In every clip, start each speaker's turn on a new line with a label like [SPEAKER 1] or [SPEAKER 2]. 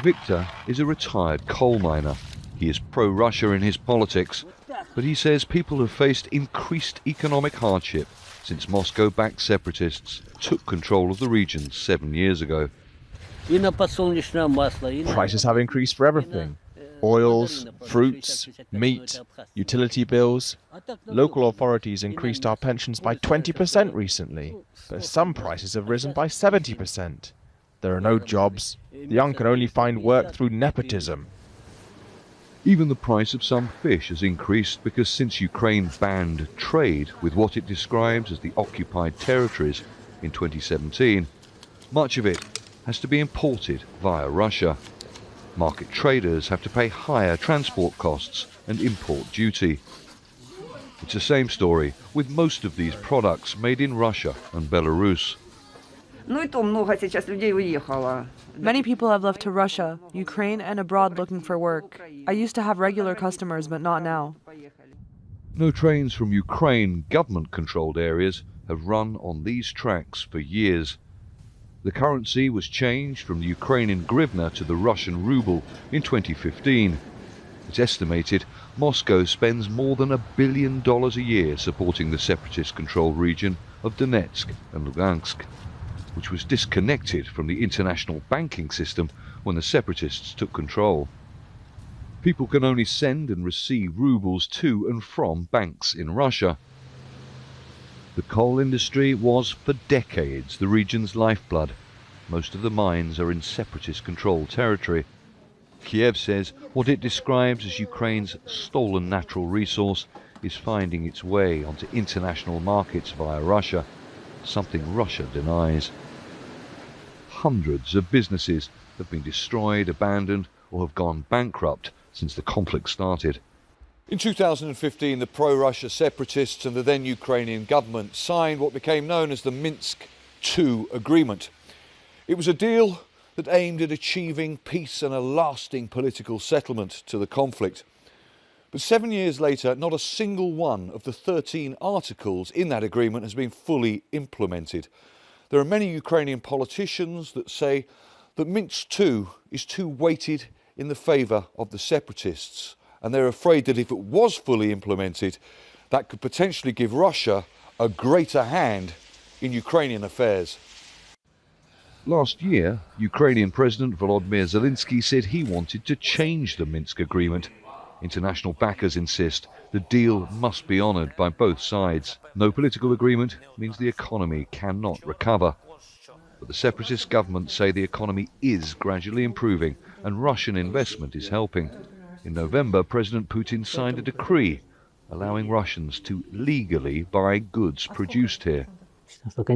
[SPEAKER 1] Victor is a retired coal miner. He is pro-Russia in his politics, but he says people have faced increased economic hardship since Moscow-backed separatists took control of the region 7 years ago.
[SPEAKER 2] Prices have increased for everything. Oils, fruits, meat, utility bills. Local authorities increased our pensions by 20% recently, but some prices have risen by 70%. There are no jobs. The young can only find work through nepotism.
[SPEAKER 1] Even the price of some fish has increased because since Ukraine banned trade with what it describes as the occupied territories in 2017, much of it has to be imported via Russia. Market traders have to pay higher transport costs and import duty. It's the same story with most of these products made in Russia and Belarus.
[SPEAKER 3] Many people have left to Russia, Ukraine, and abroad looking for work. I used to have regular customers, but not now.
[SPEAKER 1] No trains from Ukraine government-controlled areas have run on these tracks for years. The currency was changed from the Ukrainian hryvnia to the Russian ruble in 2015. It's estimated Moscow spends more than $1 billion a year supporting the separatist-controlled region of Donetsk and Lugansk, which was disconnected from the international banking system when the separatists took control. People can only send and receive rubles to and from banks in Russia. The coal industry was for decades the region's lifeblood. Most of the mines are in separatist-controlled territory. Kiev says what it describes as Ukraine's stolen natural resource is finding its way onto international markets via Russia, something Russia denies. Hundreds of businesses have been destroyed, abandoned, or have gone bankrupt since the conflict started. In 2015, the pro-Russia separatists and the then Ukrainian government signed what became known as the Minsk II agreement. It was a deal that aimed at achieving peace and a lasting political settlement to the conflict. But 7 years later, not a single one of the 13 articles in that agreement has been fully implemented. There are many Ukrainian politicians that say that Minsk II is too weighted in the favour of the separatists, and they're afraid that if it was fully implemented, that could potentially give Russia a greater hand in Ukrainian affairs. Last year, Ukrainian President Volodymyr Zelensky said he wanted to change the Minsk agreement. International backers insist the deal must be honoured by both sides. No political agreement means the economy cannot recover. But the separatist governments say the economy is gradually improving and Russian investment is helping. In November, President Putin signed a decree allowing Russians to legally buy goods produced here.
[SPEAKER 4] The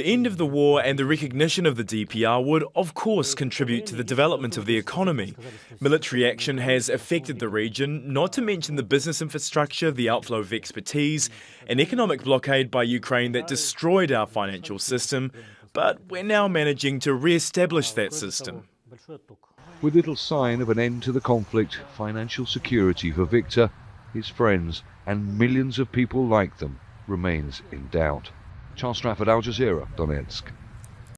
[SPEAKER 4] end of the war and the recognition of the DPR would, of course, contribute to the development of the economy. Military action has affected the region, not to mention the business infrastructure, the outflow of expertise, an economic blockade by Ukraine that destroyed our financial system, but we're now managing to re-establish that system.
[SPEAKER 1] With little sign of an end to the conflict, financial security for Victor, his friends, and millions of people like them remains in doubt. Charles Strafford, Al Jazeera, Donetsk.